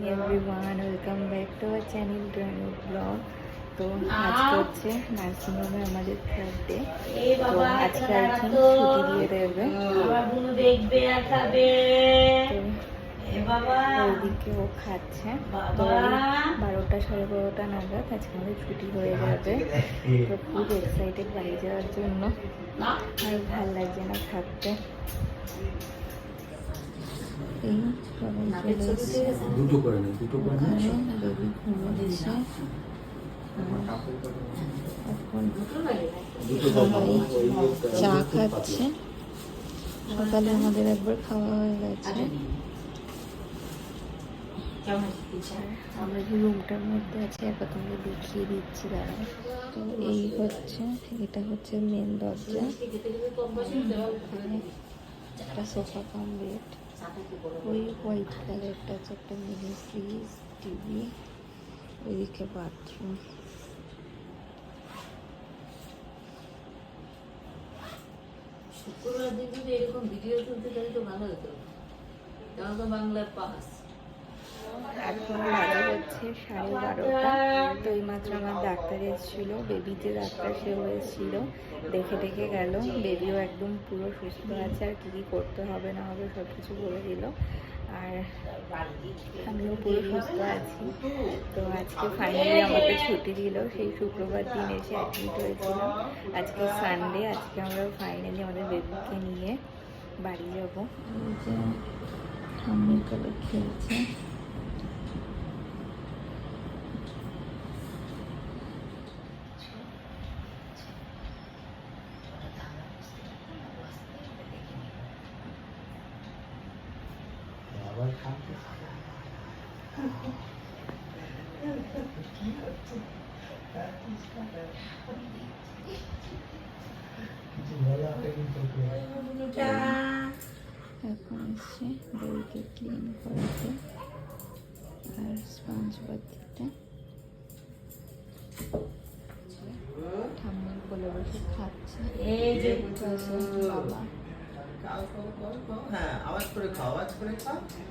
Everyone, welcome back to our channel to new blog. তো আজকে হচ্ছে নার্সিংহোমে আমাদের থার্ড ডে। তো আজকে একজন ছুটি দিয়ে দেবে, ওইদিকে ও খাচ্ছে। তো 12টা 12:30 নাগাদ আজকে আমাদের ছুটি হয়ে যাবে। তো খুব এক্সাইটেড বাড়ি যাওয়ার জন্য, আর ভাল লাগছে না থাকতে। দুটো করে না, দুটো করে না। বেবি ঘুমোচ্ছে। এখন চা খাচ্ছে। সকালে আমাদের একবার খাওয়া হয়ে গেছে। আমরা যে রুমটার মধ্যে আছি একবার তোমাকে দেখিয়ে দিচ্ছি, দাঁড়াও। তো এই হচ্ছে, এটা হচ্ছে মেন দরজা। একটা সোফা কাম বেড, ওই হোয়াইট কালারটা হচ্ছে একটা মিনি ফ্রিজ, টিভি, ওইদিকে বাথরুম। শুক্রবার দিন যদি এরকম ভিডিও তুলতে তাহলে তো ভালো হতো। তাহলে তো বাংলার পাস। এখন বাজে হচ্ছে 12:30। তো এই মাত্র আমার ডাক্তার এসেছিলো, বেবি যে ডাক্তার সেও এসেছিলো, দেখে দেখে গেল। বেবিও একদম পুরো সুস্থ আছে, আর কী কী করতে হবে না হবে সব কিছু বলে দিল। আর আমিও পুরো সুস্থ আছি। তো আজকে ফাইনালি আমাকে ছুটি দিল। সেই শুক্রবার দিন এসে অ্যাডমিট হয়েছিলাম। আজকে সানডে, আজকে আমরা ফাইনালি আমাদের বেবিকে নিয়ে বাড়ি যাবো। এই যে ঠাম্মির কোলে খেলছে। এখন এসছে বেবিকে ক্লিন করাতে আর স্পঞ্জ বাতিতে। ঠাম্মির কোলে বসে খাচ্ছে। এই যে বাবা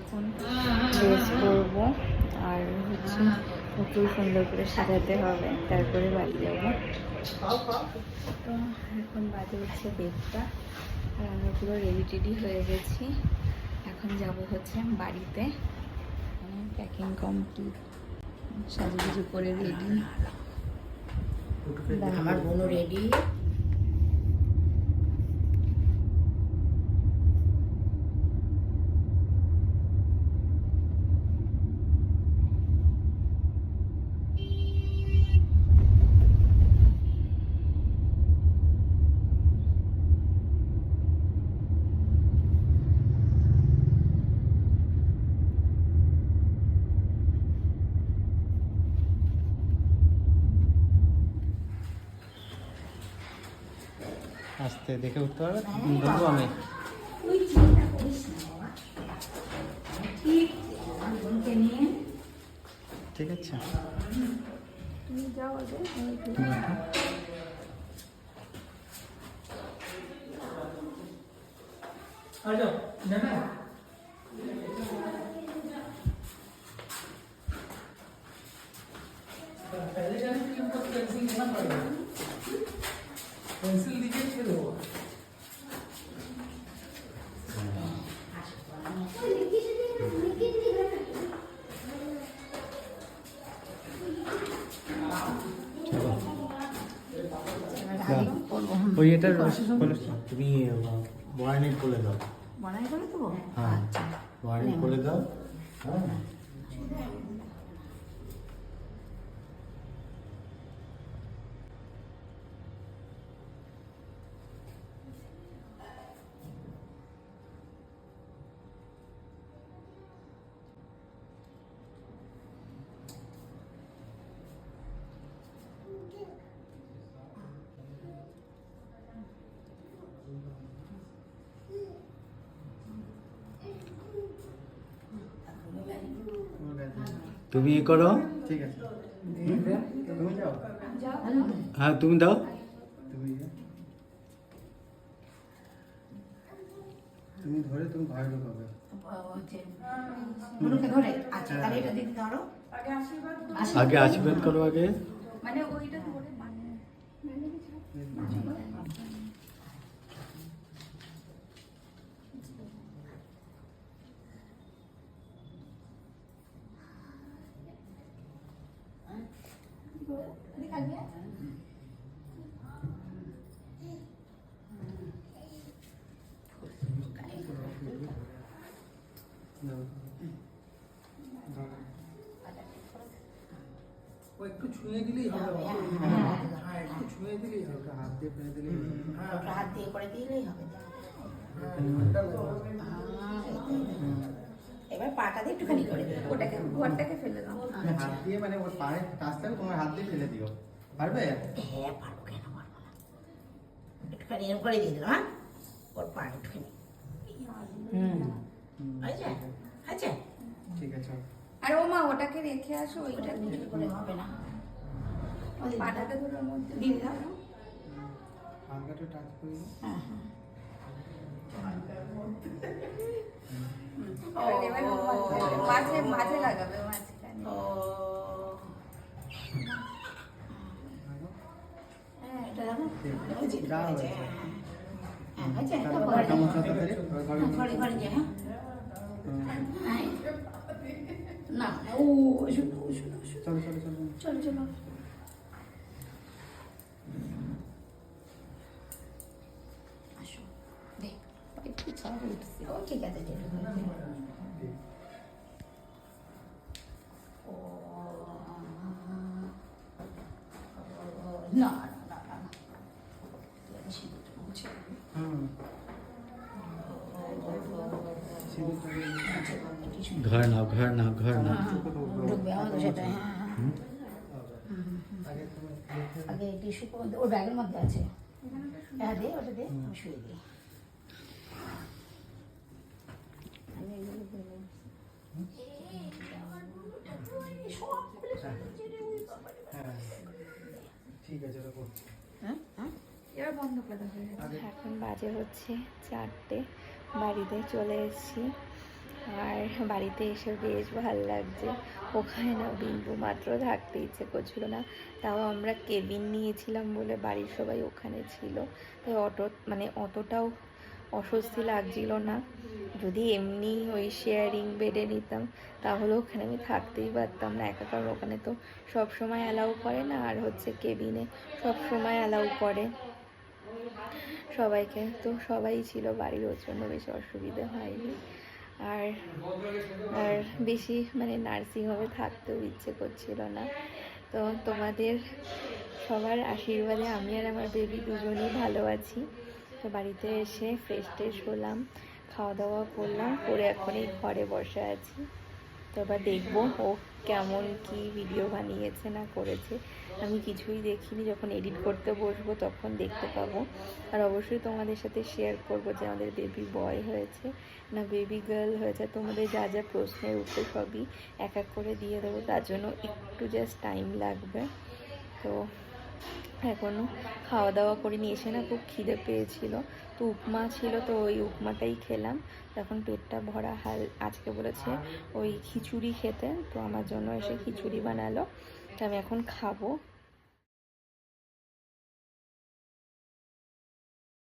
এখন ড্রেস করবো, আর হচ্ছে খুব সুন্দর করে সাজাতে হবে, তারপরে বাড়ি যাবো। তো এখন বাজে হচ্ছে 1:30, আর আমরা পুরো রেডি টেডি হয়ে গেছি। এখন যাব হচ্ছে বাড়িতে। প্যাকিং কমপ্লিট, সাজুগুজু করে রেডি। আমার বোনও রেডি। আস্তে দেখে উঠতে পারবে, বলবো আমি। ঠিক আছে, তুমি যাও আগে। पेंसिल दीजिए फिर होगा। ওই এটার তুমি ওয়ার্নিং করে দাও। বানাই করে দেবো। হ্যাঁ, ওয়ার্নিং করে দাও। হ্যাঁ, তুমি করো। ঠিক আছে, তুমি যাও। হ্যাঁ, তুমি দাও। তুমি ধরে তুমি বাইরে ঢোকাবে। হচ্ছে গুরুকে ধরে। আচ্ছা, তাহলে এটা দিদি ধরো। আগে আশীর্বাদ করো আগে। মানে ওইটা ধরে মানে ও একটু ছুঁয়ে দিলেই হবে। হ্যাঁ, একটু ছুঁয়ে দিলেই হবে, হাত দিয়ে ফেলে দিলেই হবে। ওটা হাত দিয়ে করে দিলেই হবে। এবার পাটা দিয়ে একটুখানি করে দিও। ওটাকে ঘরটাকে ফেলে দাও। হাত দিয়ে মানে ওর পায়ে কাজটা তোমার হাত দিয়ে ফেলে দিও, পারবে? হ্যাঁ, পারবো, কেন পারবো না। একটুখানি এরকম করে দিয়ে দিল, হ্যাঁ, ওর পা একটুখানি। হয়েছে? আচ্ছা, ঠিক আছে। আর ও মা ওটাকে রেখে আসো, ওইটা ওটা করে হবে না। পাটাকে ধরে ওর মধ্যে দিয়ে দাও। হালকা একটু টাচ করে দিও। হ্যাঁ, হ্যাঁ। এবার মাঝে মাঝে লাগাবে, মাঝখানে। ও, হ্যাঁ, এটা দেখো। হয়েছে, যা হয়েছে, হয়েছে। হ্যাঁ, হয়েছে। একটা মশলা ধরে ঘরে ঘরে যায়, হ্যাঁ। হ্যাঁ। না, ও শুনো, শুনো, শুনো। চলো চলো চলো। চলো, চলো। আসো, দেখ। একটু চাপ উঠছে। ও ঠিক আছে, ঠিক আছে। ও, না, না, না, না। সিঁদুরটা মুছে দিবি। হুম। টিস্যু। ঘর নাও, ঘর নাও, ঘর নাও। ঢুকবে আমাদের সেটা, হ্যাঁ, হ্যাঁ। আগে টিস্যু ওর ব্যাগের মধ্যে আছে। হ্যাঁ, দে, ওটা দে, আমি শুয়ে দিই। আমি এগুলো দেবো। হ্যাঁ, ঠিক আছে, রাখো। হ্যাঁ, হ্যাঁ। এবার বন্ধ করে দেবে। এখন বাজে হচ্ছে 4টে, বাড়িতে চলে এসেছি। আর বাড়িতে এসে বেশ ভালো লাগছে। ওখানে না বিন্দু মাত্র থাকতে ইচ্ছে করছিল না, তাও আমরা কেবিন নিয়েছিলাম বলে বাড়ির সবাই ওখানে ছিল, তাই অতটাও অস্বস্তি লাগছিল না। যদি এমনি ওই শেয়ারিং বেডে নিতাম তাহলে ওখানে আমি থাকতেই পারতাম না একা, কারণ ওখানে তো সব সময় অ্যালাউ করে না, আর হচ্ছে কেবিনে সব সময় অ্যালাউ করে সবাইকে, তো সবাই ছিল বাড়ির, ওর জন্য বেশি অসুবিধে হয়নি। আর আর বেশি নার্সিংহোমে থাকতেও ইচ্ছে করছিল না। তো তোমাদের সবার আশীর্বাদে আমি আর আমার বেবি দুজনেই ভালো আছি। তো বাড়িতে এসে ফ্রেশ ট্রেশ হলাম, খাওয়া দাওয়া করলাম, করে এখন এই ঘরে বসে আছি। তো এবার দেখবো ও কেমন কি ভিডিও বানিয়েছে না করেছে, আমি কিছুই দেখিনি। যখন এডিট করতে বসবো তখন দেখতে পাবো। আর অবশ্যই তোমাদের সাথে শেয়ার করবো যে আমাদের বেবি বয় হয়েছে না বেবি গার্ল হয়েছে। তোমাদের যা যা প্রশ্নের উত্তর সবই এক এক করে দিয়ে দেবো, তার জন্য একটু জাস্ট টাইম লাগবে। তো এখনও খাওয়া দাওয়া করিনি, এসে না খুব খিদে পেয়েছিল, তো উপমা ছিল, তো ওই উপমাটাই খেলাম। এখন পেটটা ভরা। আজকে বলেছে ওই খিচুড়ি খেতে, তো আমার জন্য এসে খিচুড়ি বানালো, তো আমি এখন খাবো।